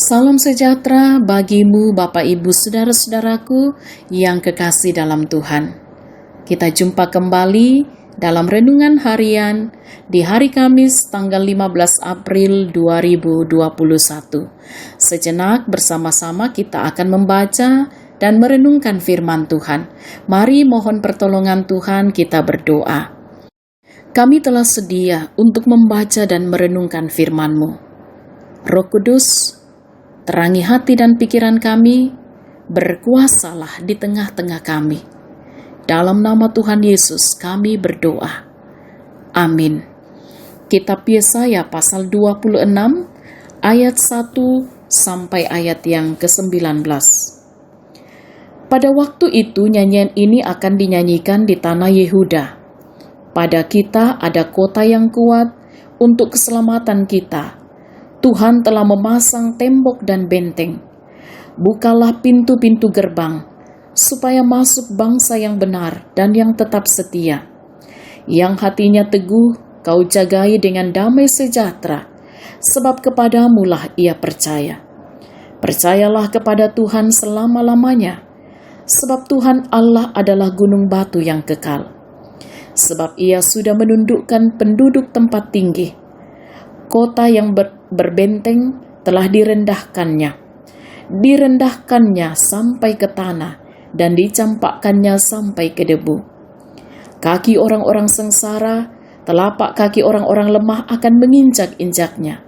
Salam sejahtera bagimu Bapak Ibu Saudara-saudaraku yang kekasih dalam Tuhan. Kita jumpa kembali dalam renungan harian di hari Kamis tanggal 15 April 2021. Sejenak bersama-sama kita akan membaca dan merenungkan firman Tuhan. Mari mohon pertolongan Tuhan, kita berdoa. Kami telah sedia untuk membaca dan merenungkan firman-Mu. Roh Kudus, terangi hati dan pikiran kami, berkuasalah di tengah-tengah kami. Dalam nama Tuhan Yesus kami berdoa. Amin. Kitab Yesaya pasal 26 ayat 1 sampai ayat yang ke-19. Pada waktu itu nyanyian ini akan dinyanyikan di tanah Yehuda. Pada kita ada kota yang kuat untuk keselamatan kita. Tuhan telah memasang tembok dan benteng. Bukalah pintu-pintu gerbang, supaya masuk bangsa yang benar dan yang tetap setia. Yang hatinya teguh, kau jagai dengan damai sejahtera, sebab kepadamulah ia percaya. Percayalah kepada Tuhan selama-lamanya, sebab Tuhan Allah adalah gunung batu yang kekal. Sebab ia sudah menundukkan penduduk tempat tinggi. Kota yang berbenteng telah direndahkannya sampai ke tanah dan dicampakkannya sampai ke debu. Kaki orang-orang sengsara, telapak kaki orang-orang lemah akan menginjak-injaknya.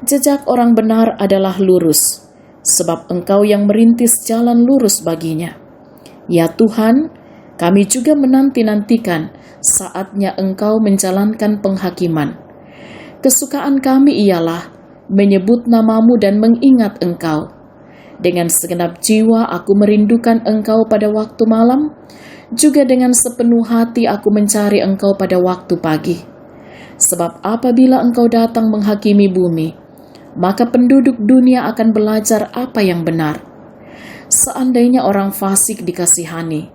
Jejak orang benar adalah lurus, sebab Engkau yang merintis jalan lurus baginya. Ya Tuhan, kami juga menanti-nantikan saatnya Engkau menjalankan penghakiman. Kesukaan kami ialah menyebut namamu dan mengingat Engkau. Dengan segenap jiwa aku merindukan Engkau pada waktu malam, juga dengan sepenuh hati aku mencari Engkau pada waktu pagi. Sebab apabila Engkau datang menghakimi bumi, maka penduduk dunia akan belajar apa yang benar. Seandainya orang fasik dikasihani,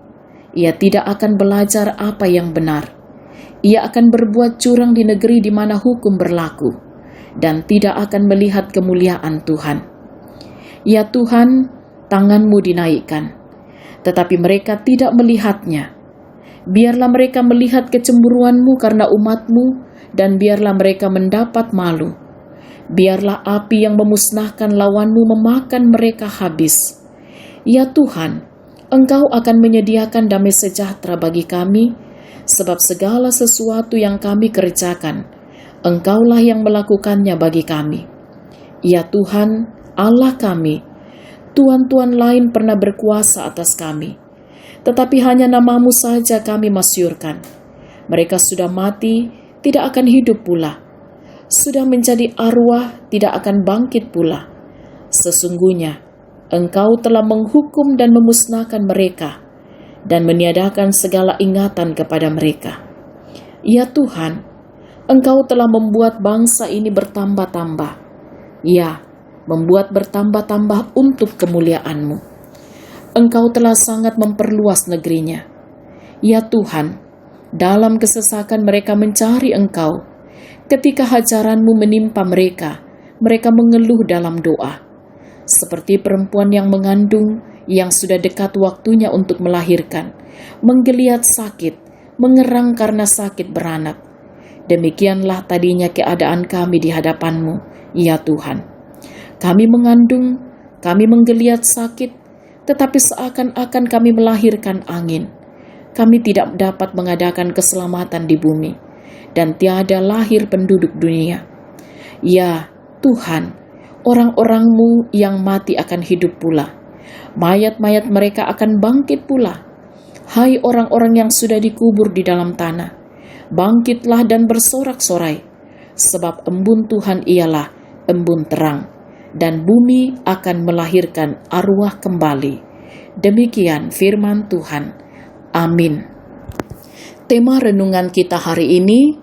ia tidak akan belajar apa yang benar. Ia akan berbuat curang di negeri di mana hukum berlaku, dan tidak akan melihat kemuliaan Tuhan. Ya Tuhan, tangan-Mu dinaikkan, tetapi mereka tidak melihatnya. Biarlah mereka melihat kecemburuan-Mu karena umat-Mu, dan biarlah mereka mendapat malu. Biarlah api yang memusnahkan lawan-Mu memakan mereka habis. Ya Tuhan, Engkau akan menyediakan damai sejahtera bagi kami, sebab segala sesuatu yang kami kerjakan, Engkaulah yang melakukannya bagi kami. Ya Tuhan, Allah kami, tuan-tuan lain pernah berkuasa atas kami, tetapi hanya namamu saja kami masyurkan. Mereka sudah mati, tidak akan hidup pula. Sudah menjadi arwah, tidak akan bangkit pula. Sesungguhnya, Engkau telah menghukum dan memusnahkan mereka, dan meniadakan segala ingatan kepada mereka. Ya Tuhan, Engkau telah membuat bangsa ini bertambah-tambah. Ya, membuat bertambah-tambah untuk kemuliaan-Mu. Engkau telah sangat memperluas negerinya. Ya Tuhan, dalam kesesakan mereka mencari Engkau. Ketika hajaran-Mu menimpa mereka, mereka mengeluh dalam doa. Seperti perempuan yang mengandung, yang sudah dekat waktunya untuk melahirkan, menggeliat sakit, mengerang karena sakit beranak. Demikianlah tadinya keadaan kami di hadapan-Mu, ya Tuhan. Kami mengandung, kami menggeliat sakit, tetapi seakan-akan kami melahirkan angin. Kami tidak dapat mengadakan keselamatan di bumi, dan tiada lahir penduduk dunia. Ya Tuhan, orang-orang-Mu yang mati akan hidup pula. Mayat-mayat mereka akan bangkit pula. Hai orang-orang yang sudah dikubur di dalam tanah, bangkitlah dan bersorak-sorai, sebab embun Tuhan ialah embun terang, dan bumi akan melahirkan arwah kembali. Demikian firman Tuhan. Amin. Tema renungan kita hari ini,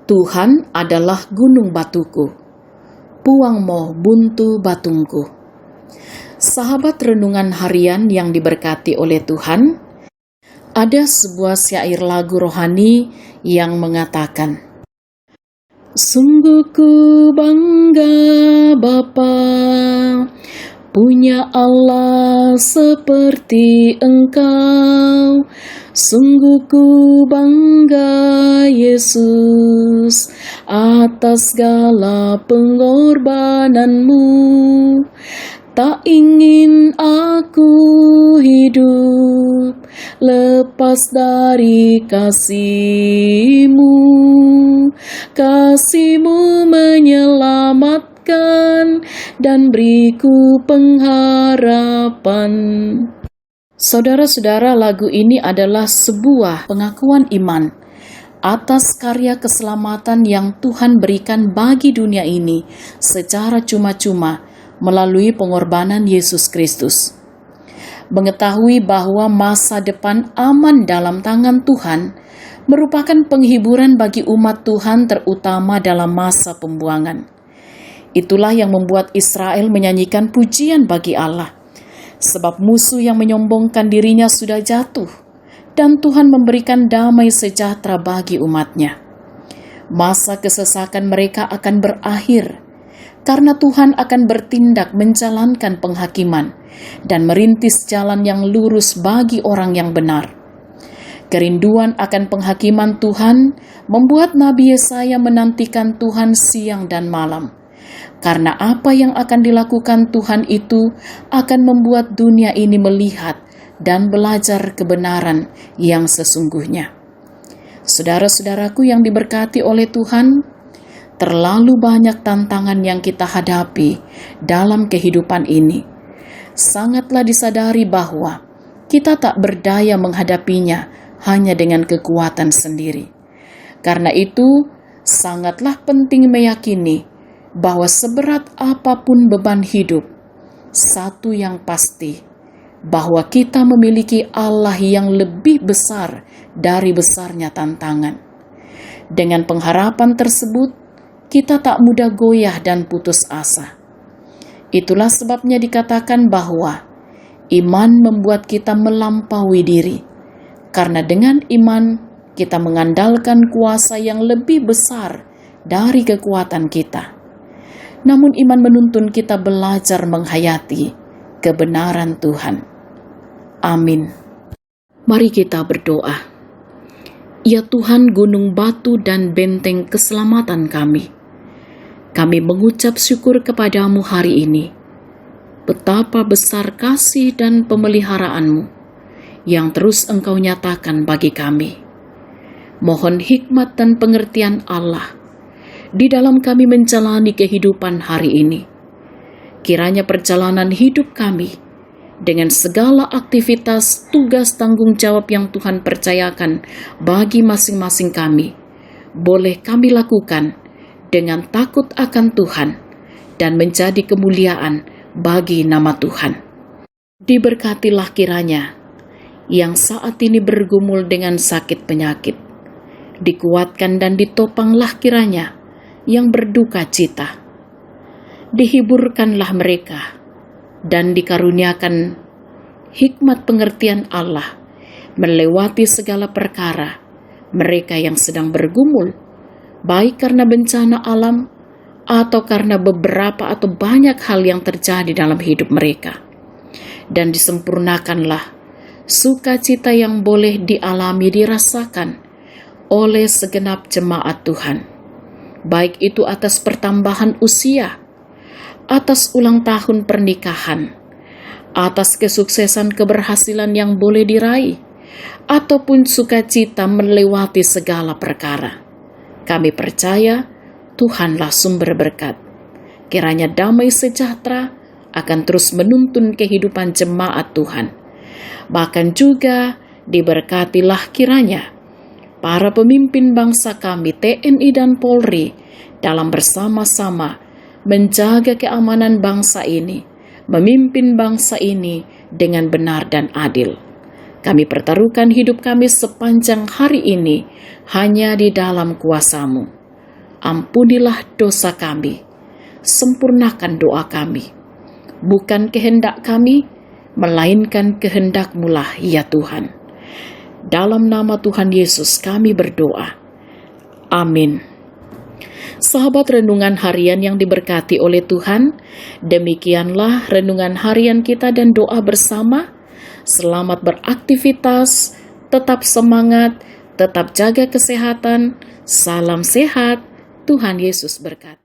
Tuhan adalah gunung batuku, puang mo buntu batungku. Sahabat renungan harian yang diberkati oleh Tuhan, ada sebuah syair lagu rohani yang mengatakan, Sungguh ku bangga Bapa, punya Allah seperti Engkau. Sungguh ku bangga Yesus atas segala pengorbananmu. Tak ingin aku hidup lepas dari kasih-Mu. Kasih-Mu menyelamatkan dan beriku pengharapan. Saudara-saudara, lagu ini adalah sebuah pengakuan iman atas karya keselamatan yang Tuhan berikan bagi dunia ini secara cuma-cuma melalui pengorbanan Yesus Kristus. Mengetahui bahwa masa depan aman dalam tangan Tuhan merupakan penghiburan bagi umat Tuhan, terutama dalam masa pembuangan. Itulah yang membuat Israel menyanyikan pujian bagi Allah, sebab musuh yang menyombongkan dirinya sudah jatuh, dan Tuhan memberikan damai sejahtera bagi umatnya. Masa kesesakan mereka akan berakhir, karena Tuhan akan bertindak menjalankan penghakiman dan merintis jalan yang lurus bagi orang yang benar. Kerinduan akan penghakiman Tuhan membuat Nabi Yesaya menantikan Tuhan siang dan malam. Karena apa yang akan dilakukan Tuhan itu akan membuat dunia ini melihat dan belajar kebenaran yang sesungguhnya. Saudara-saudaraku yang diberkati oleh Tuhan, terlalu banyak tantangan yang kita hadapi dalam kehidupan ini. Sangatlah disadari bahwa kita tak berdaya menghadapinya hanya dengan kekuatan sendiri. Karena itu, sangatlah penting meyakini bahwa seberat apapun beban hidup, satu yang pasti, bahwa kita memiliki Allah yang lebih besar dari besarnya tantangan. Dengan pengharapan tersebut, kita tak mudah goyah dan putus asa. Itulah sebabnya dikatakan bahwa iman membuat kita melampaui diri, karena dengan iman kita mengandalkan kuasa yang lebih besar dari kekuatan kita. Namun iman menuntun kita belajar menghayati kebenaran Tuhan. Amin. Mari kita berdoa. Ya Tuhan, gunung batu dan benteng keselamatan kami, kami mengucap syukur kepadamu hari ini. Betapa besar kasih dan pemeliharaanmu yang terus Engkau nyatakan bagi kami. Mohon hikmat dan pengertian Allah di dalam kami menjalani kehidupan hari ini. Kiranya perjalanan hidup kami dengan segala aktivitas, tugas, tanggung jawab yang Tuhan percayakan bagi masing-masing kami, boleh kami lakukan dengan takut akan Tuhan dan menjadi kemuliaan bagi nama Tuhan. Diberkatilah kiranya yang saat ini bergumul dengan sakit penyakit. Dikuatkan dan ditopanglah kiranya yang berduka cita. Dihiburkanlah mereka dan dikaruniakan hikmat pengertian Allah melewati segala perkara mereka yang sedang bergumul, baik karena bencana alam atau karena beberapa atau banyak hal yang terjadi dalam hidup mereka. Dan disempurnakanlah sukacita yang boleh dialami, dirasakan oleh segenap jemaat Tuhan, baik itu atas pertambahan usia, atas ulang tahun pernikahan, atas kesuksesan keberhasilan yang boleh diraih, ataupun sukacita melewati segala perkara. Kami percaya Tuhanlah sumber berkat. Kiranya damai sejahtera akan terus menuntun kehidupan jemaat Tuhan. Bahkan juga diberkatilah kiranya para pemimpin bangsa kami, TNI dan Polri, dalam bersama-sama menjaga keamanan bangsa ini, memimpin bangsa ini dengan benar dan adil. Kami pertaruhkan hidup kami sepanjang hari ini hanya di dalam kuasa-Mu. Ampunilah dosa kami, sempurnakan doa kami. Bukan kehendak kami, melainkan kehendak-Mu lah ya Tuhan. Dalam nama Tuhan Yesus kami berdoa. Amin. Sahabat renungan harian yang diberkati oleh Tuhan, demikianlah renungan harian kita dan doa bersama. Selamat beraktivitas, tetap semangat, tetap jaga kesehatan. Salam sehat, Tuhan Yesus berkati.